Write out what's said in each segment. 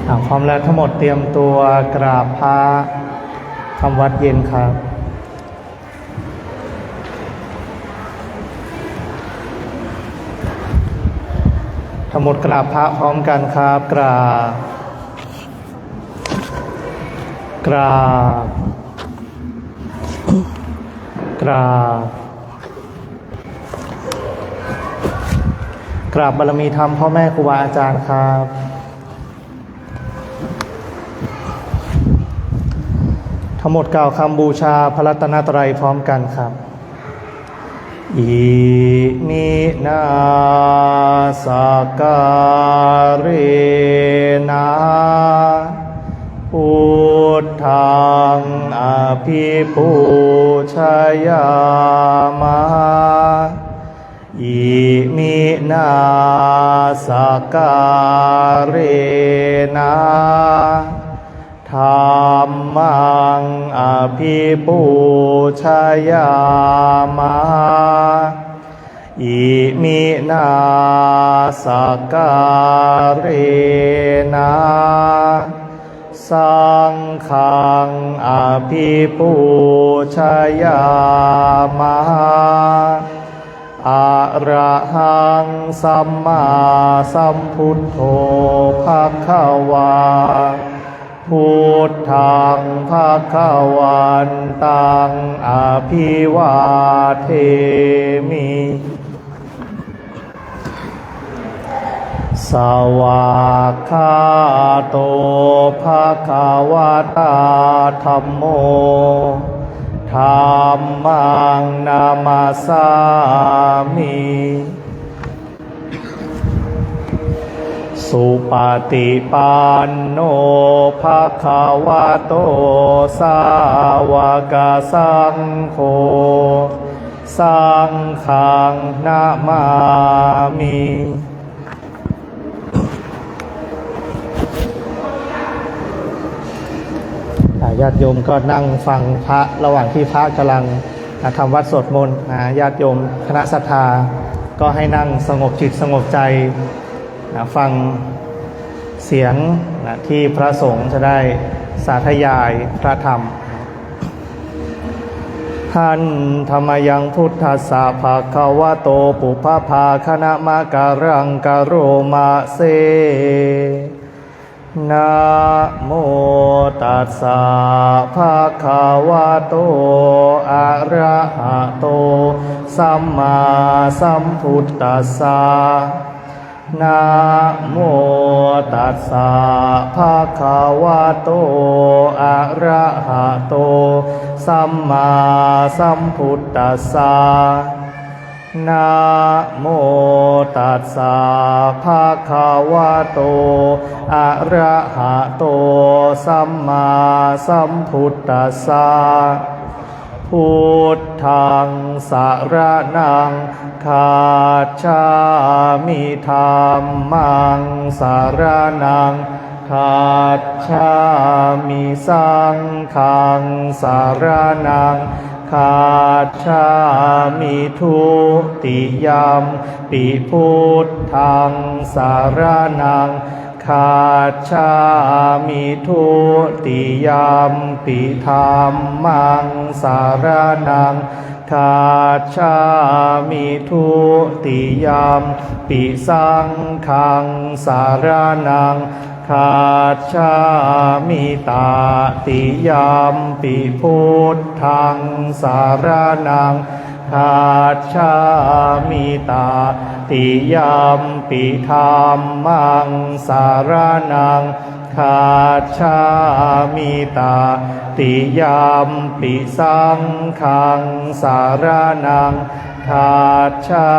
พร้อมแล้วทั้งหมดเตรียมตัวกราบพระทำวัดเย็นครับทั้งหมดกราบพระพร้อมกันครับกราบกราบกราบกราบบารมีธรรมพ่อแม่ครูบาอาจารย์ครับทั้งหมดกล่าวคำบูชาพระรัตนตรัยพร้อมกันครับอิมินาสการนะพุทธังอภิปูชยามะอิมินาสการนะธัมมังอภิปูชยามะอิมินาสการนะสังฆังอภิปูชยามะอะระหังสัมมาสัมพุทโธภควาพุทธังภวันตังอภิวาเทมิสวากขาโตภควตาธัมโมธัมมังนามัสสามิสุปฏิปันโนภควโตสาวกสังโฆสังฆังนะมามิญาติโยมก็นั่งฟังพระระหว่างที่พระกำลังทำวัดสวดมนต์ญาติโยมคณะศรัทธาก็ให้นั่งสงบจิตสงบใจฟังเสียงที่พระสงฆ์จะได้สาธยายพระธรรมหันธรรมยังพุทธัสสะภะคะวะโตปุพพาคณะมะการังกโรมะเสนะโมตัสสะภะคะวะโตอะระหะโตสัมมาสัมพุทธัสสะนะโมตัสสะภะคะวะโตอะระหะโตสัมมาสัมพุทธัสสะนะโมตัสสะภะคะวะโตอะระหะโตสัมมาสัมพุทธัสสะพุทธังสรณังคัจฉามิธัมมังสรณังคัจฉามิสังฆังสรณังคัจฉามิทุติยัมปิพุทธังสรณังคัจฉามิทุติยัมปิธัมมังสรณังคัจฉามิทุติยัมปิสังฆังสรณังคัจฉามิตติยัมปิพุทธังสรณังคัจฉามิตติยัมปิธัมมังสรณังคัจฉามิตติยัมปิสังฆังสรณังคัจฉา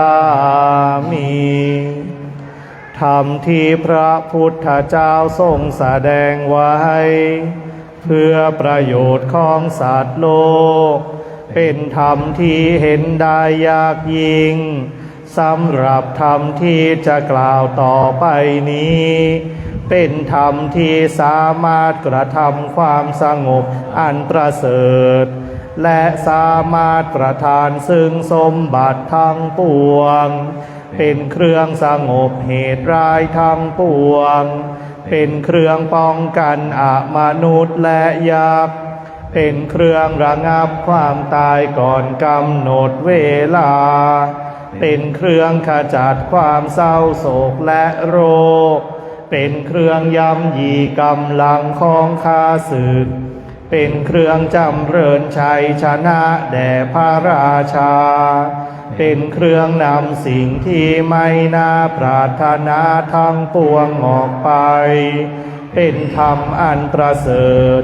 มิธรรมที่พระพุทธเจ้าทรงแสดงไว้เพื่อประโยชน์ของสัตว์โลกเป็นธรรมที่เห็นได้ยากยิ่งสำหรับธรรมที่จะกล่าวต่อไปนี้เป็นธรรมที่สามารถกระทำความสงบอันประเสริฐและสามารถประทานซึ่งสมบัติทั้งปวงเป็นเครื่องสงบเหตุร้ายทั้งปวง เป็นเครื่องป้องกันอมนุษย์และยักษ์เป็นเครื่องระงับความตายก่อนกำหนดเวลาเป็นเครื่องขจัดความเศร้าโศกและโรคเป็นเครื่องย่ำยีกำลังของข้าศึกเป็นเครื่องจำเริญชัยชนะแด่พระราชาเป็นเครื่องนำสิ่งที่ไม่น่าปรารถนาทั้งปวงออกไปเป็นธรรมอันประเสริฐ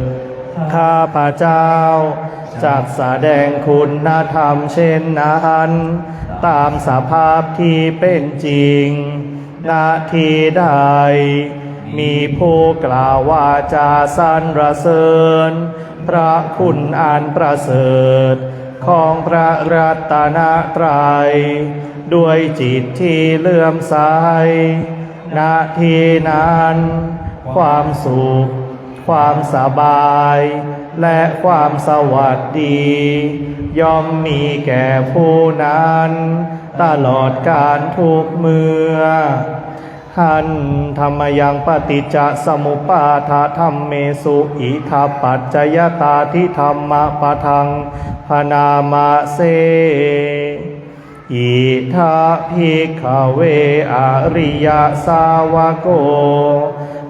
ข้าพเจ้าจักแสดงคุณธรรมเช่นนั้นตามสภาพที่เป็นจริงนาทีใดมีผู้กล่าววาจาสรรเสริญพระคุณอันประเสริฐของพระรัตนตรัยด้วยจิตที่เลื่อมใสนาทีนั้นความสุขความสบายและความสวัสดีย่อมมีแก่ผู้นั้นตลอดกาลทุกเมื่อหันธรรมยังปฏิจจสมุปบาทธัมเมสุอิทัปปัจจยตาทิธรรมปะทังพนามาเสอิทัภิกขเวอริยสาวโก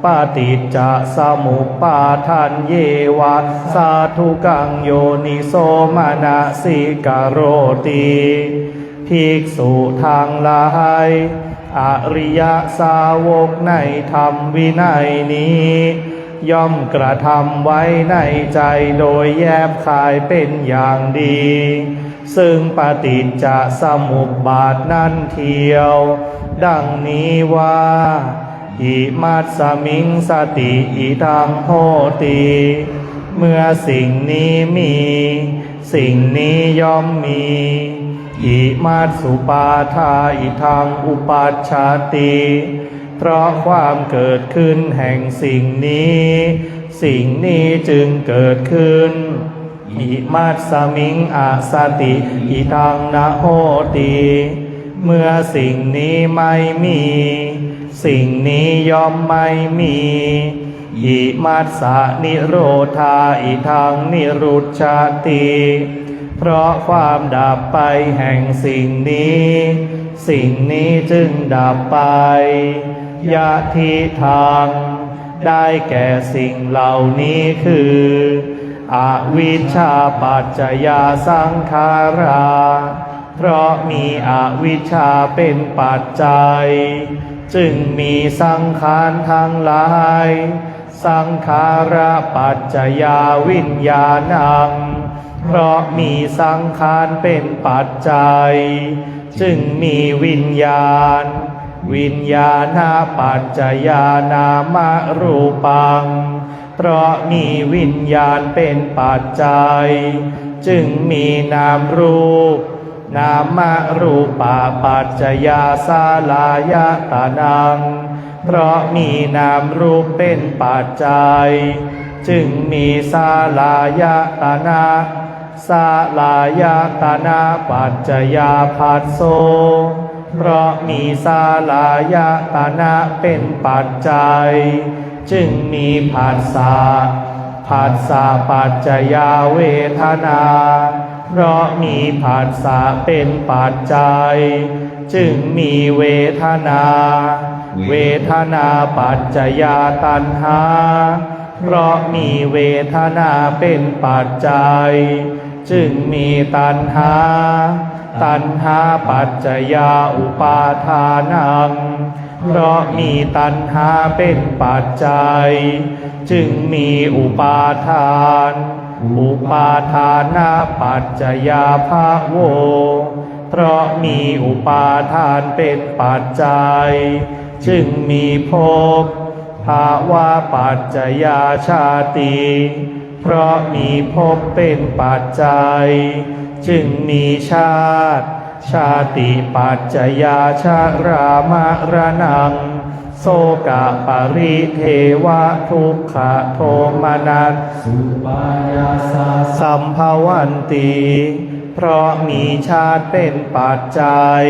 ปฏิจจสมุปบาทันเยวะสาธุกังโยนิโสมนสิกโรติภิกษุทางหลายอริยสาวกในธรรมวินัยนี้ย่อมกระทำไว้ในใจโดยแยบคายเป็นอย่างดีซึ่งปฏิจจสมุปบาทนั้นเทียวดังนี้ว่าอิมัสสมิงสติอิทังโหติเมื่อสิ่งนี้มีสิ่งนี้ย่อมมีอิมัสสุปาทาอิทังอุปัชชาติเพราะความเกิดขึ้นแห่งสิ่งนี้สิ่งนี้จึงเกิดขึ้นอิมัสสมิงอาสติอิทังนะโหติเมื่อสิ่งนี้ไม่มีสิ่งนี้ย่อมไม่มีอิมัสสะนิโรธาอิทังนิรุชชาติเพราะความดับไปแห่งสิ่งนี้สิ่งนี้จึงดับไปยะทิทังได้แก่สิ่งเหล่านี้คืออวิชชาปัจจยาสังขาราเพราะมีอวิชชาเป็นปัจจัยจึงมีสังขารทั้งหลายสังขาราปัจจยาวิญญาณังเพราะมีสังขารเป็นปัจจัยจึงมีวิญญาณวิญญาณปัจจยานามรูปังเพราะมีวิญญาณเป็นปัจจัยจึงมีนามรูปนามรูปปัจจยาสาลายตานังเพราะมีนามรูปเป็นปัจจัยจึงมีสาลายตานาสาลายตานาปัจจยาภัสโสเพราะมีสาลายตานะเป็นปัจจัยจึงมีผัสสะผัสสะปัจจยาเวทนาเพราะมีผัสสะเป็นปัจจัยจึงมีเวทนาเวทนาปัจจยาตัณหาเพราะมีเวทนาเป็นปัจจัยจึงมีตัณหาตัณหาปัจจยาอุปาทานังเพราะมีตัณหาเป็นปัจจัยจึงมีอุปาทานอุปาทานาปัจจยาภะโวเพราะมีอุปาทานเป็นปัจจัยจึงมีภพภาวะปัจจยาชาติเพราะมีภพเป็นปัจจัยจึงมีชาติชาติปัจจยาชรามรณังโสกะปริเทวะทุกขโทมนัสสุปายาสาสัมภวันติเพราะมีชาติเป็นปัจจัย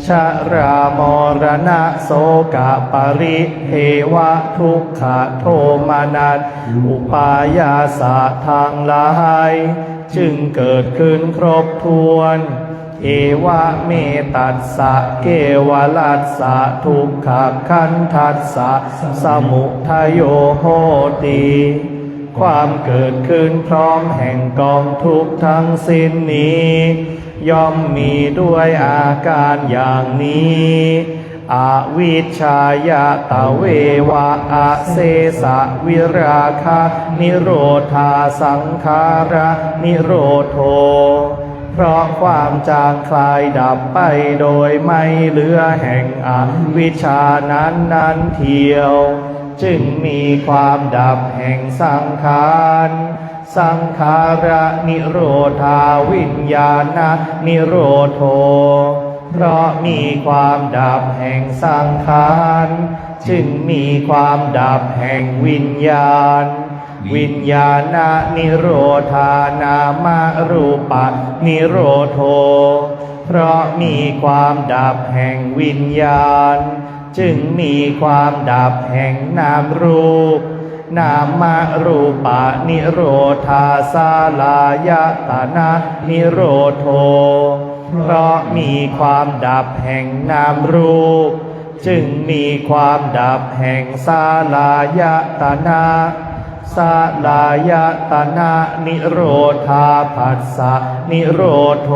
ชรามรณะโสกะปริเทวะทุกขโทมานัสอุปายาสะทางหลายจึงเกิดขึ้นครบถ้วนเอวะเมตัสสะเกวลัสสะทุกขขันธัสสะสมุทัยโยโหติความเกิดขึ้นพร้อมแห่งกองทุกข์ทั้งสิ้นนี้ย่อมมีด้วยอาการอย่างนี้อวิชชายะตะเววะอะเสสะวิราคะนิโรธาสังขาระนิโรโธเพราะความจางคลายดับไปโดยไม่เหลือแห่งอวิชชานั้นเทียวจึงมีความดับแห่งสังขารสังขาระนิโรธาวิญญาณนิโรโธเพราะมีความดับแห่งสังขารจึงมีความดับแห่งวิญญาณวิญญาณนิโรธานามรูปะนิโรโธเพราะมีความดับแห่งวิญญาณจึงมีความดับแห่งนามรูปนามรูปะนิโรธาสาลายตนะนิโรโธเพราะมีความดับแห่งนามรูปจึงมีความดับแห่งสาลายตนะสาลายตนะนิโรธาผัสสะนิโรโธ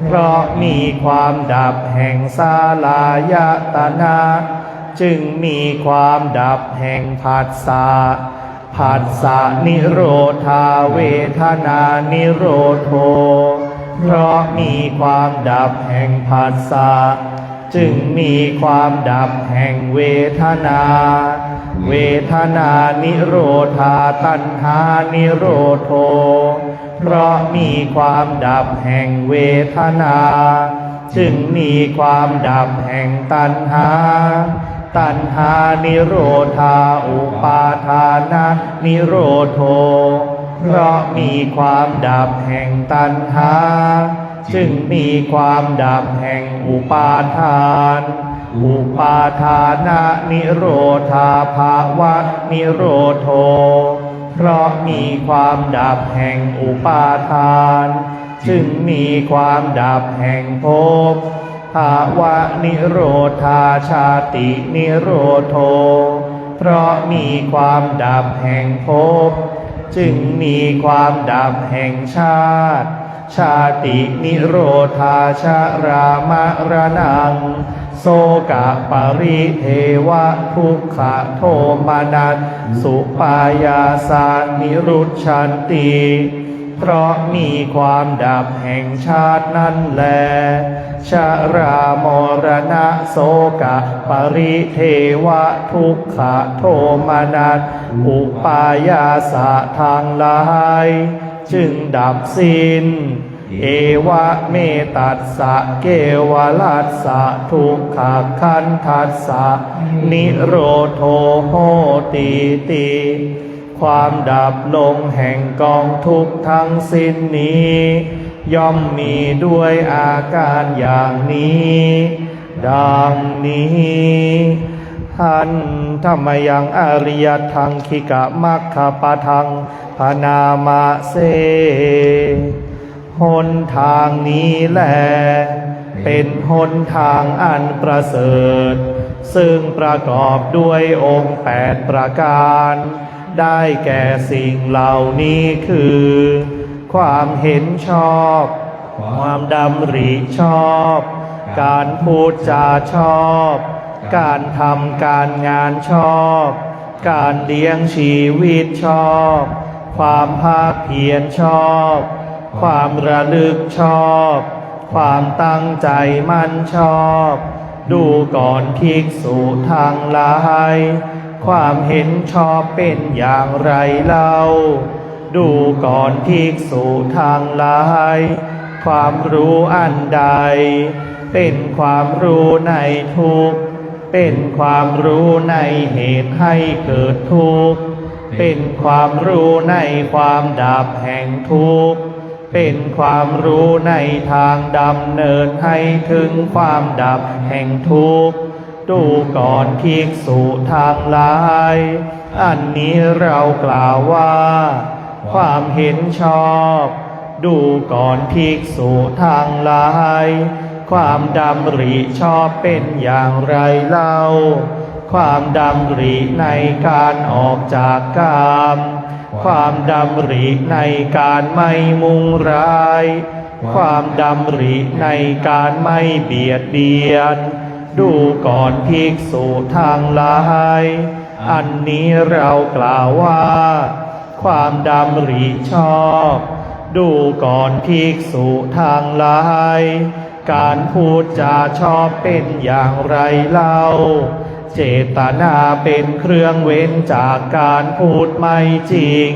เพราะมีความดับแห่งสาลายตนะจึงมีความดับแห่งผัสสะผัสสะนิโรธาเวทนานิโรโธเพราะมีความดับแห่งผัสสะจึงมีความดับแห่งเวทนาเวทนานิโรธาตัณหานิโรโธเพราะมีความดับแห่งเวทนาจึงมีความดับแห่งตัณหาตัณหานิโรธาอุปาทานนิโรโธเพราะมีความดับแห่งตัณหาจึงมีความดับแห่งอุปาทานอุปาทานะนิโรธาภาวะนิโรโธเพราะมีความดับแห่งอุปาทานจึงมีความดับแห่งภพภาวะนิโรธาชาตินิโรโธเพราะมีความดับแห่งภพจึงมีความดับแห่งชาติชาตินิโรธาชรามรณังโสกะปริเทวะทุกขโทมานัสสุปายาสานิรุชชันติเพราะมีความดับแห่งชาตินั่นแลชรามรณะโสกะปริเทวะทุกขโทมานัสอุปายาสะทางหลายจึงดับสิ้นเอวะเมตัสสะเกวลัสสะทุกขขันธัสสะนิโรโธโหติความดับลงแห่งกองทุกข์ทั้งสิ้นนี้ย่อมมีด้วยอาการอย่างนี้ดังนี้หันธรรมยังอริยทังคิกะมัคคปะทังพนามาเสหนทางนี้แลเป็นหนทางอันประเสริฐซึ่งประกอบด้วยองค์8ประการได้แก่สิ่งเหล่านี้คือความเห็นชอบความดำริชอบการพูดจาชอบการทำการงานชอบการเลี้ยงชีวิตชอบความภาคเพียรชอบความระลึกชอบความตั้งใจมั่นชอบดูก่อนภิกษุทั้งหลายความเห็นชอบเป็นอย่างไรเล่าดูก่อนภิกษุทั้งหลายความรู้อันใดเป็นความรู้ในทุกข์เป็นความรู้ในเหตุให้เกิดทุกข์เป็นความรู้ในความดับแห่งทุกข์ เป็นความรู้ในทางดำเนินให้ถึงความดับแห่งทุกข์ดูก่อนภิกษุทางหลายอันนี้เรากล่าวว่าความเห็นชอบดูก่อนภิกษุทางหลายความดำริชอบเป็นอย่างไรเล่าความดำริในการออกจากกามความดำริในการไม่มุ่งร้ายความดำริในการไม่เบียดเบียนดูก่อนภิกษุทางหลายอันนี้เรากล่าวว่าความดำริชอบดูก่อนภิกษุทางหลายการพูดจาชอบเป็นอย่างไรเล่าเจตนาเป็นเครื่องเว้นจากการพูดไม่จริง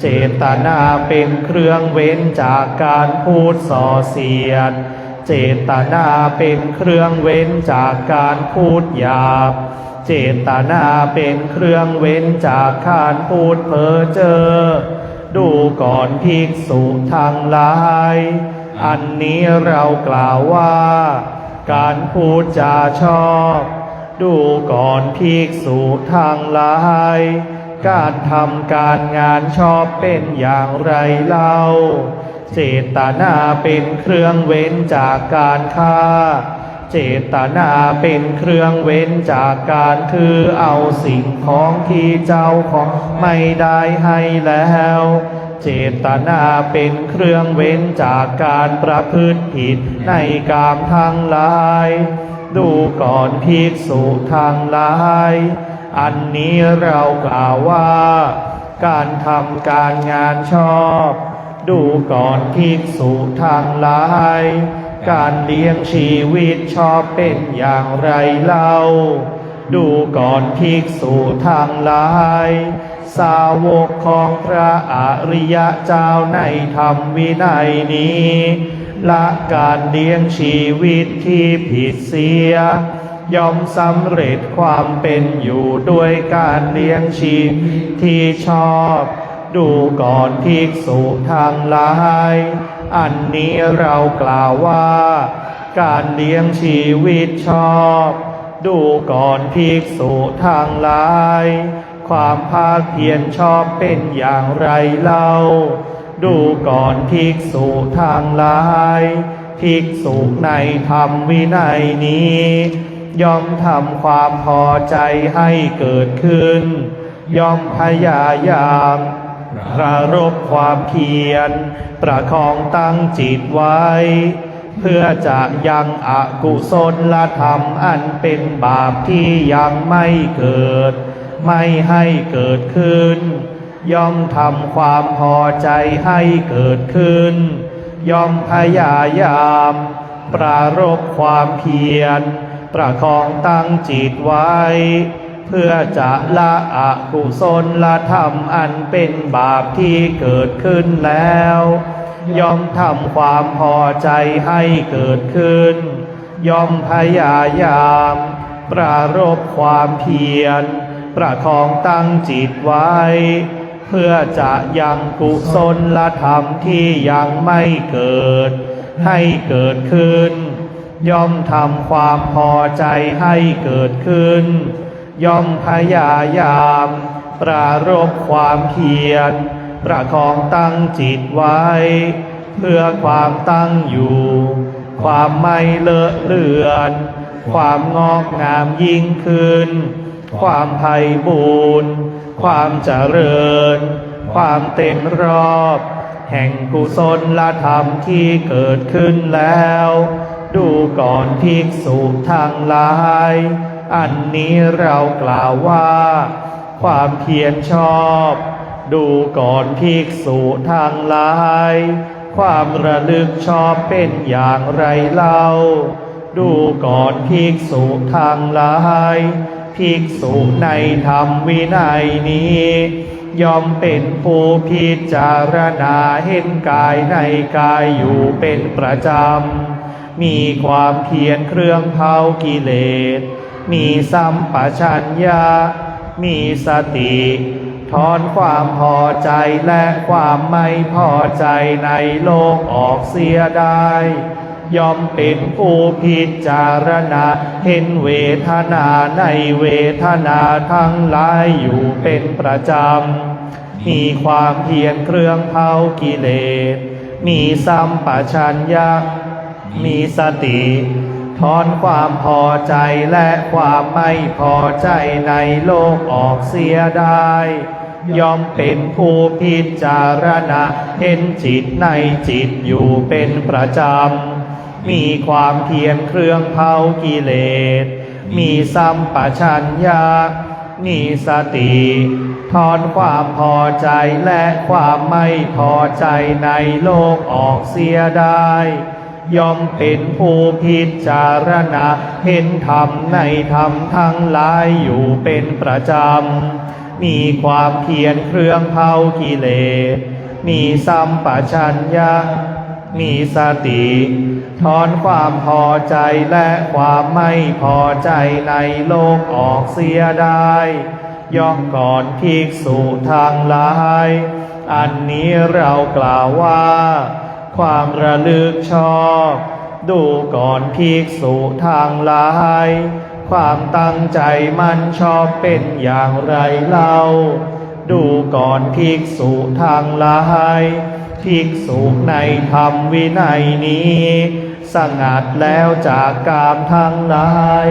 เจตนาเป็นเครื่องเว้นจากการพูดส่อเสียดเจตนาเป็นเครื่องเว้นจากการพูดหยาบเจตนาเป็นเครื่องเว้นจากการพูดเพ้อเจ้อดูก่อนภิกษุทางหลายอันนี้เรากล่าวว่าการพูดจาชอบดูก่อนภิกษุทางหลายการทำการงานชอบเป็นอย่างไรเล่าเจตนาเป็นเครื่องเว้นจากการฆ่าเจตนาเป็นเครื่องเว้นจากการถือเอาสิ่งของที่เจ้าของไม่ได้ให้แล้วเจตนาเป็นเครื่องเว้นจากการประพฤติผิดในกามทั้งหลายดูก่อนภิกษุทางหลายอันนี้เรากล่าวว่าการทำการงานชอบดูก่อนภิกษุทางหลายการเลี้ยงชีวิตชอบเป็นอย่างไรเล่าดูก่อนภิกษุทางหลายสาวกของพระอริยเจ้าในธรรมวินัยนี้ละการเลี้ยงชีวิตที่ผิดเสียย่อมสำเร็จความเป็นอยู่ด้วยการเลี้ยงชีพที่ชอบดูก่อนภิกษุทางหลายอันนี้เรากล่าวว่าการเลี้ยงชีวิตชอบดูก่อนภิกษุทางหลายความภาคเพียรชอบเป็นอย่างไรเล่าดูก่อนภิกษุทางหลายภิกษุในธรรมวินัยนี้ย่อมทำความพอใจให้เกิดขึ้นย่อมพยายามประรบความเพียรประคองตั้งจิตไว้เพื่อจะยังอกุศลธรรมอันเป็นบาปที่ยังไม่เกิดไม่ให้เกิดขึ้นย่อมทำความพอใจให้เกิดขึ้นย่อมพยายามปรารภความเพียรประคองตั้งจิตไว้เพื่อจะละอกุศลธรรมอันเป็นบาปที่เกิดขึ้นแล้วย่อมทำความพอใจให้เกิดขึ้นย่อมพยายามปรารภความเพียรประคองตั้งจิตไว้เพื่อจะยังกุศลธรรมที่ยังไม่เกิดให้เกิดขึ้นย่อมทำความพอใจให้เกิดขึ้นย่อมพยายามปรารภความเพียรประคองตั้งจิตไว้เพื่อความตั้งอยู่ความไม่เลอะเลือนความงอกงามยิ่งขึ้นความไพบูรณ์ความเจริญความเต็มรอบแห่งกุศลธรรมที่เกิดขึ้นแล้วดูก่อนภิกษุทางหลายอันนี้เรากล่าวว่าความเพียรชอบดูก่อนภิกษุทางหลายความระลึกชอบเป็นอย่างไรเล่าดูก่อนภิกษุทางหลายภิกษุในธรรมวินัยนี้ย่อมเป็นผู้พิจารณาเห็นกายในกายอยู่เป็นประจำมีความเพียรเครื่องเผากิเลสมีสัมปชัญญะมีสติถ ถอนความพอใจและความไม่พอใจในโลกออกเสียได้ย่อมเป็นผู้พิจารณาเห็นเวทนาในเวทนาทั้งหลายอยู่เป็นประจำมีความเพียรเครื่องเผากิเลสมีสัมปชัญญะมีสติถอนความพอใจและความไม่พอใจในโลกออกเสียได้ย่อมเป็นผู้พิจารณาเห็นจิตในจิตอยู่เป็นประจำมีความเพียรเครื่องเผากิเลสมีสัมปชัญญะมีสติถอนความพอใจและความไม่พอใจในโลกออกเสียได้ย่อมเป็นผู้พิจารณาเห็นธรรมในธรรมทั้งหลายอยู่เป็นประจำมีความเพียรเครื่องเผากิเลสมีสัมปชัญญะมีสติถอนความพอใจและความไม่พอใจในโลกออกเสียได้ย่อมก่อนภิกษุทางหลายอันนี้เรากล่าวว่าความระลึกชอบดูก่อนภิกษุทางหลายความตั้งใจมันชอบเป็นอย่างไรเล่าดูก่อนภิกษุทางหลายภิกษุในธรรมวินัยนี้สงัดแล้วจากกามทั้งหลาย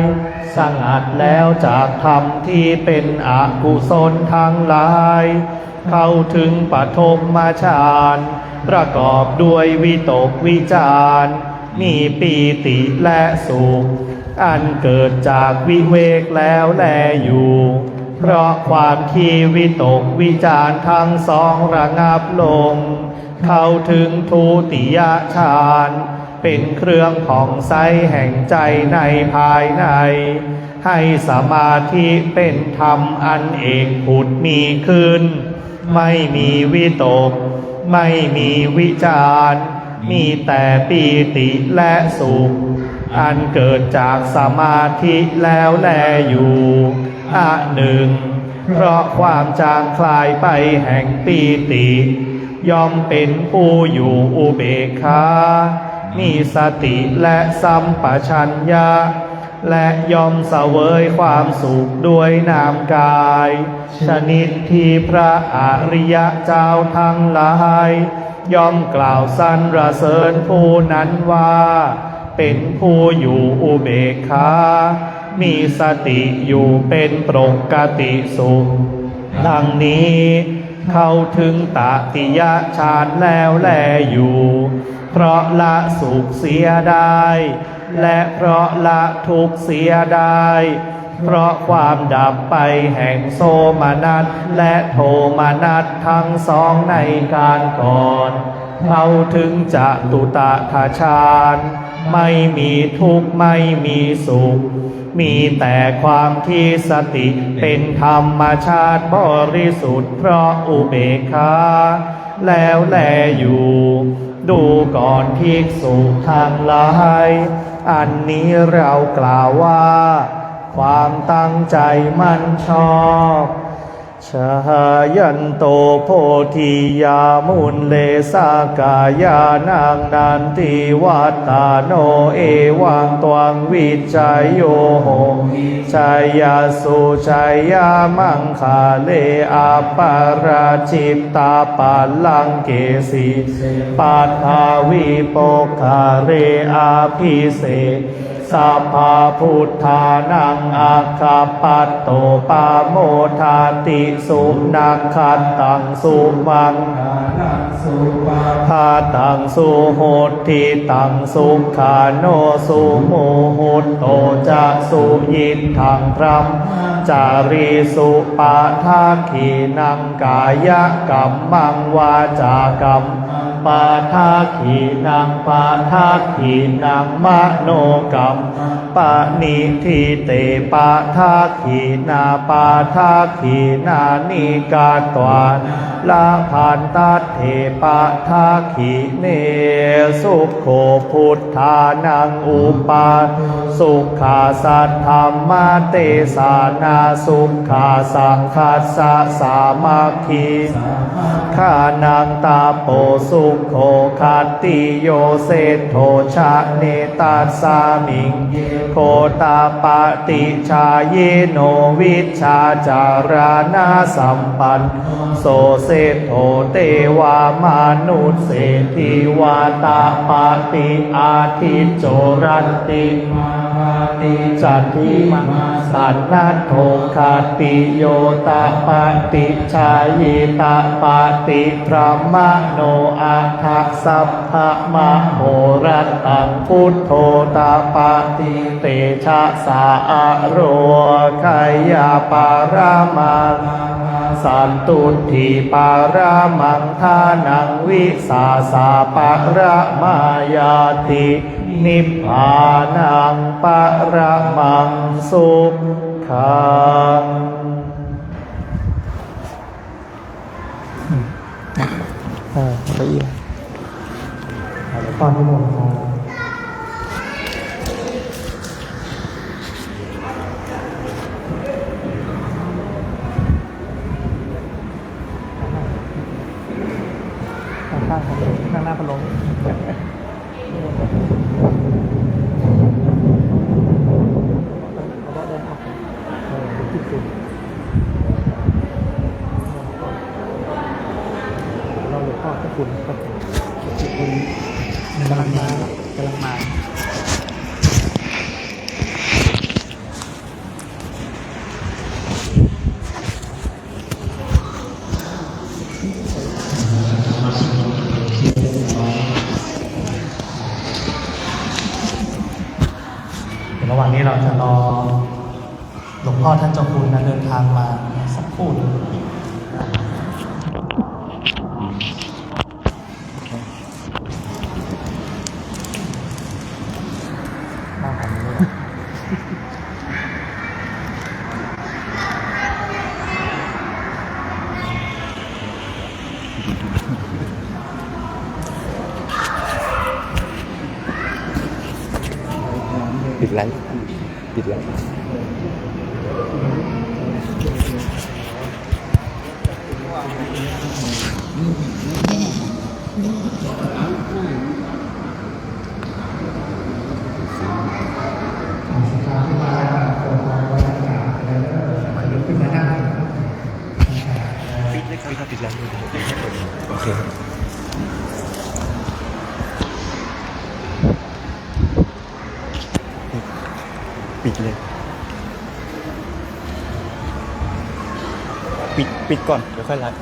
สงัดแล้วจากธรรมที่เป็นอกุศลทั้งหลายเข้าถึงปฐมฌานประกอบด้วยวิตกวิจารมีปีติและสุขอันเกิดจากวิเวกแล้วแลอยู่เพราะความที่วิตกวิจารทั้งสองระงับลงเข้าถึงทุติยฌานเป็นเครื่องผ่องใสแห่งใจในภายในให้สมาธิเป็นธรรมอันเอกผุดมีขึ้นไม่มีวิตกไม่มีวิจารมีแต่ปีติและสุขอันเกิดจากสมาธิแล้วแลอยู่หนึ่งเพราะความจางคลายไปแห่งปีติย่อมเป็นผู้อยู่อุเบกขามีสติและสัมปชัญญะและย่อมเสวยความสุขด้วยนามกายชนิดที่พระอริยเจ้าทั้งหลายย่อมกล่าวสรรเสริญผู้นั้นว่าเป็นผู้อยู่อุเบกขามีสติอยู่เป็นปกติสุขดังนี้เข้าถึงตติยฌานแล้วแลอยู่เพราะละสุขเสียได้และเพราะละทุกข์เสียได้เพราะความดับไปแห่งโสมนัสและโทมนัสทั้งสองในการก่อนเข้าถึงจตุตถฌานไม่มีทุกข์ไม่มีสุขมีแต่ความที่สติเป็นธรรมชาติบริสุทธิ์เพราะอุเบกขาแล้วแลอยู่ดูก่อนภิกษุทางหลายอันนี้เรากล่าวว่าความตั้งใจมั่นชอบชายันโตโพธิยามุนเลสากายานังนันติวัตตาโนเอวังตวังวิจัยโยโหชัยยาสุชัยยามังคาเลอาปาราชิตตาปัลลังเกสีปัฏฐาวิโปคาเรอาภิเสสัพพะพุทธานังอาคาปัตโตปาโมทาติสุนักขัตตังสุมังทาตังสุโหติตังสุขาโนสุโมโหตโตจะสุยินทังพรัมจารีสุปาทาขีนังกายกัมมังวาจากัม ปาทาขีนังปาทาขีนังมโนกรรมปานิทิเตปาทาขีนาปาทาขีนานิกาตวาละพันตัเถปาทาขีเนสุขโขพุทธานังอุปาสุขาสัทธรรมเตสานาสุขาสังคัสสะสามัคคีขานังตาโปสุขโขคัตติโยเสโทชะเนตัสสามิงโคตาปติชาเยโนวิชชาจารานาสัมปันโสเสโทเตวามานุสเศรษฐิวาตาปติอาทิโจรันติติจันทิมาสันนัตโทคาติโยตาปติชายิตาปติพระมโนอาทัสสัพพะมโหรัตตังพุทโธตาปติเตชะสาอะโรคายาปารามาสันตุทิปารามังทานังวิสาสาปะระมายาตินิพพานังปะระมังสุขังไปอีก ตอนที่มนต์ข้างๆผมข้างหน้าพัดลมเราหลวงพ่อพระคุณครับกำลังมากำลังมาระหว่างนี้เราจะรอหลวงพ่อท่านเจ้าคุณนะเดินทางมาสักครู่หนึ่งบ้านผมนี่ปิดไลฟ์ปิดไลฟ์ปิดไลฟ์โอเคปิดเลยปิดก่อนเดี๋ยวค่อยไลฟ์